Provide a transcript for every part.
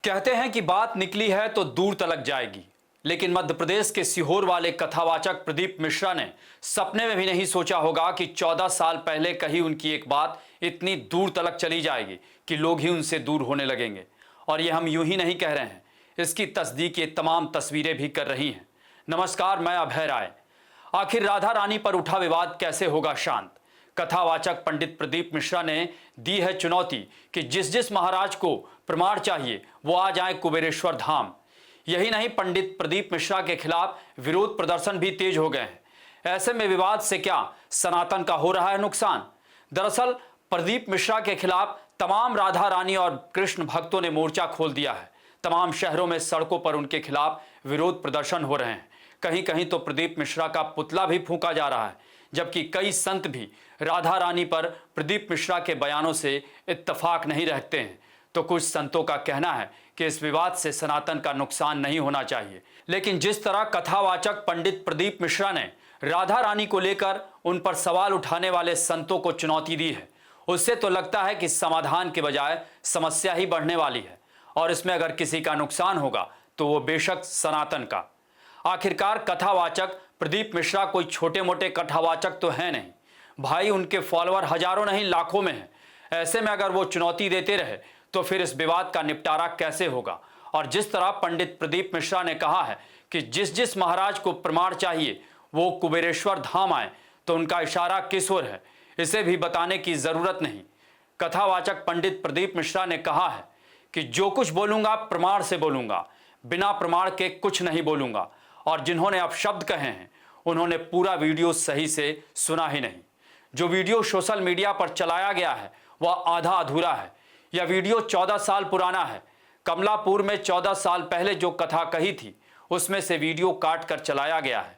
कहते हैं कि बात निकली है तो दूर तलक जाएगी। लेकिन मध्य प्रदेश के सीहोर वाले कथावाचक प्रदीप मिश्रा ने सपने में भी नहीं सोचा होगा कि 14 साल पहले कही उनकी एक बात इतनी दूर तलक चली जाएगी कि लोग ही उनसे दूर होने लगेंगे। और ये हम यूं ही नहीं कह रहे हैं, इसकी तस्दीक ये तमाम तस्वीरें भी कर रही हैं। नमस्कार, मैं अभय राय। आखिर राधा रानी पर उठा विवाद कैसे होगा शांत? कथावाचक पंडित प्रदीप मिश्रा ने दी है चुनौती कि जिस जिस महाराज को प्रमाण चाहिए वो आ जाए कुबेरेश्वर धाम। यही नहीं, पंडित प्रदीप मिश्रा के खिलाफ विरोध प्रदर्शन भी तेज हो गए हैं। ऐसे में विवाद से क्या सनातन का हो रहा है नुकसान? दरअसल प्रदीप मिश्रा के खिलाफ तमाम राधा रानी और कृष्ण भक्तों ने मोर्चा खोल दिया है। तमाम शहरों में सड़कों पर उनके खिलाफ विरोध प्रदर्शन हो रहे हैं। कहीं कहीं तो प्रदीप मिश्रा का पुतला भी फूंका जा रहा है, जबकि कई संत भी राधा रानी पर प्रदीप मिश्रा के बयानों से इत्तेफाक नहीं रखते हैं। तो कुछ संतों का कहना है कि इस विवाद से सनातन का नुकसान नहीं होना चाहिए। लेकिन जिस तरह कथावाचक पंडित प्रदीप मिश्रा ने राधा रानी को लेकर उन पर सवाल उठाने वाले संतों को चुनौती दी है, उससे तो लगता है कि समाधान के बजाय समस्या ही बढ़ने वाली है। और इसमें अगर किसी का नुकसान होगा तो वो बेशक सनातन का। आखिरकार कथावाचक प्रदीप मिश्रा कोई छोटे मोटे कथावाचक तो है नहीं भाई, उनके फॉलोअर हजारों नहीं लाखों में हैं। ऐसे में अगर वो चुनौती देते रहे तो फिर इस विवाद का निपटारा कैसे होगा? और जिस तरह पंडित प्रदीप मिश्रा ने कहा है कि जिस जिस महाराज को प्रमाण चाहिए वो कुबेरेश्वर धाम आए, तो उनका इशारा किस ओर है इसे भी बताने की जरूरत नहीं। कथावाचक पंडित प्रदीप मिश्रा ने कहा है कि जो कुछ बोलूंगा प्रमाण से बोलूंगा, बिना प्रमाण के कुछ नहीं बोलूंगा। और जिन्होंने अपशब्द कहे हैं उन्होंने पूरा वीडियो सही से सुना ही नहीं। जो वीडियो सोशल मीडिया पर चलाया गया है वह आधा अधूरा है। यह वीडियो 14 साल पुराना है। कमलापुर में 14 साल पहले जो कथा कही थी उसमें से वीडियो काट कर चलाया गया है।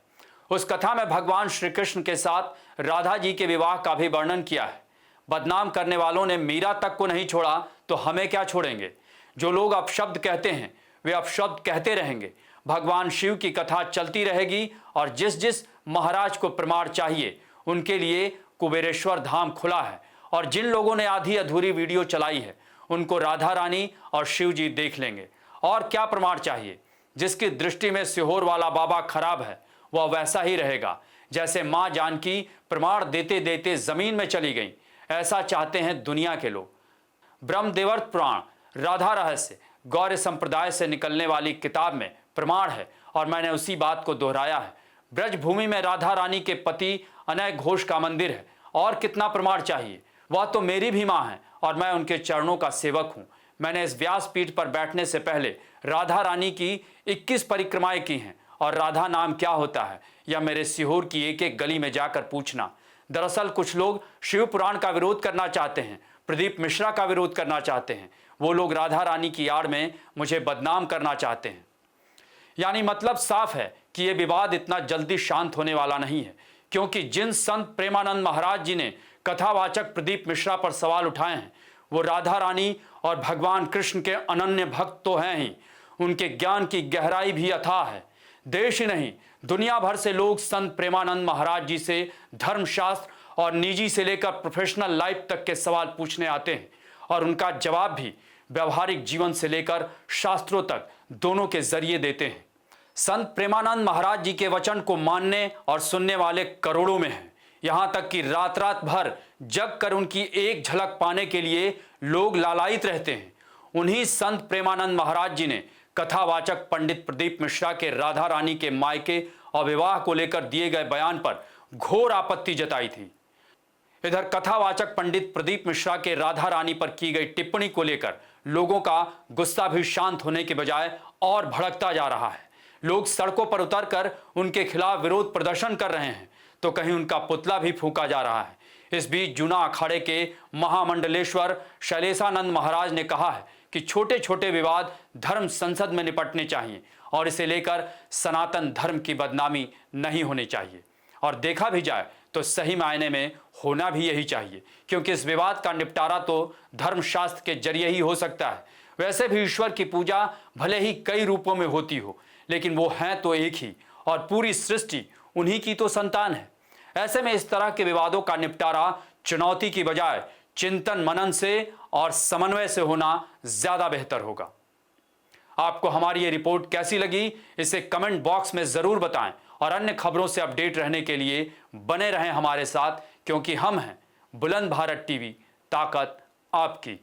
उस कथा में भगवान श्री कृष्ण के साथ राधा जी के विवाह का भी वर्णन किया है। बदनाम करने वालों ने मीरा तक को नहीं छोड़ा तो हमें क्या छोड़ेंगे? जो लोग अपशब्द कहते हैं वे अपशब्द कहते रहेंगे। भगवान शिव की कथा चलती रहेगी और जिस जिस महाराज को प्रमाण चाहिए उनके लिए कुबेरेश्वर धाम खुला है। और जिन लोगों ने आधी अधूरी वीडियो चलाई है उनको राधा रानी और शिव जी देख लेंगे। और क्या प्रमाण चाहिए? जिसकी दृष्टि में सीहोर वाला बाबा खराब है वह वैसा ही रहेगा जैसे मां जानकी प्रमाण देते देते जमीन में चली गई। ऐसा चाहते हैं दुनिया के लोग। ब्रह्मदेवर्त पुराण राधा रहस्य गौर संप्रदाय से निकलने वाली किताब में प्रमाण है और मैंने उसी बात को दोहराया है। ब्रजभूमि में राधा रानी के पति अनय घोष का मंदिर है और कितना प्रमाण चाहिए? वह तो मेरी भी मां है और मैं उनके चरणों का सेवक हूं। मैंने इस व्यासपीठ पर बैठने से पहले राधा रानी की 21 परिक्रमाएं की हैं और राधा नाम क्या होता है या मेरे सीहोर की एक एक गली में जाकर पूछना। दरअसल कुछ लोग शिव पुराण का विरोध करना चाहते हैं, प्रदीप मिश्रा का विरोध करना चाहते हैं। वो लोग राधा रानी की आड़ में मुझे बदनाम करना चाहते हैं। यानी मतलब साफ है कि यह विवाद इतना जल्दी शांत होने वाला नहीं है, क्योंकि जिन संत प्रेमानंद महाराज जी ने कथावाचक प्रदीप मिश्रा पर सवाल उठाए हैं वो राधा रानी और भगवान कृष्ण के अनन्य भक्त तो हैं ही, उनके ज्ञान की गहराई भी अथाह है। देश ही नहीं दुनिया भर से लोग संत प्रेमानंद महाराज जी से धर्मशास्त्र और निजी से लेकर प्रोफेशनल लाइफ तक के सवाल पूछने आते हैं और उनका जवाब भी व्यवहारिक जीवन से लेकर शास्त्रों तक दोनों के जरिए देते हैं। संत प्रेमानंद महाराज जी के वचन को मानने और सुनने वाले करोड़ों में हैं। यहां तक कि रात रात भर जग कर उनकी एक झलक पाने के लिए लोग लालायित रहते हैं। उन्हीं संत प्रेमानंद महाराज जी ने कथावाचक पंडित प्रदीप मिश्रा के राधा रानी के मायके और विवाह को लेकर दिए गए बयान पर घोर आपत्ति जताई थी। इधर कथावाचक पंडित प्रदीप मिश्रा के राधा रानी पर की गई टिप्पणी को लेकर लोगों का गुस्सा भी शांत होने के बजाय और भड़कता जा रहा है। लोग सड़कों पर उतरकर उनके खिलाफ विरोध प्रदर्शन कर रहे हैं तो कहीं उनका पुतला भी फूंका जा रहा है। इस बीच जूना अखाड़े के महामंडलेश्वर शैलेशानंद महाराज ने कहा है कि छोटे छोटे विवाद धर्म संसद में निपटने चाहिए और इसे लेकर सनातन धर्म की बदनामी नहीं होनी चाहिए। और देखा भी जाए तो सही मायने में होना भी यही चाहिए, क्योंकि इस विवाद का निपटारा तो धर्मशास्त्र के जरिए ही हो सकता है। वैसे भी ईश्वर की पूजा भले ही कई रूपों में होती हो, लेकिन वो हैं तो एक ही और पूरी सृष्टि उन्हीं की तो संतान है। ऐसे में इस तरह के विवादों का निपटारा चुनौती की बजाय चिंतन मनन से और समन्वय से होना ज्यादा बेहतर होगा। आपको हमारी ये रिपोर्ट कैसी लगी, इसे कमेंट बॉक्स में जरूर बताएं और अन्य खबरों से अपडेट रहने के लिए बने रहें हमारे साथ, क्योंकि हम हैं बुलंद भारत टीवी, ताकत आपकी।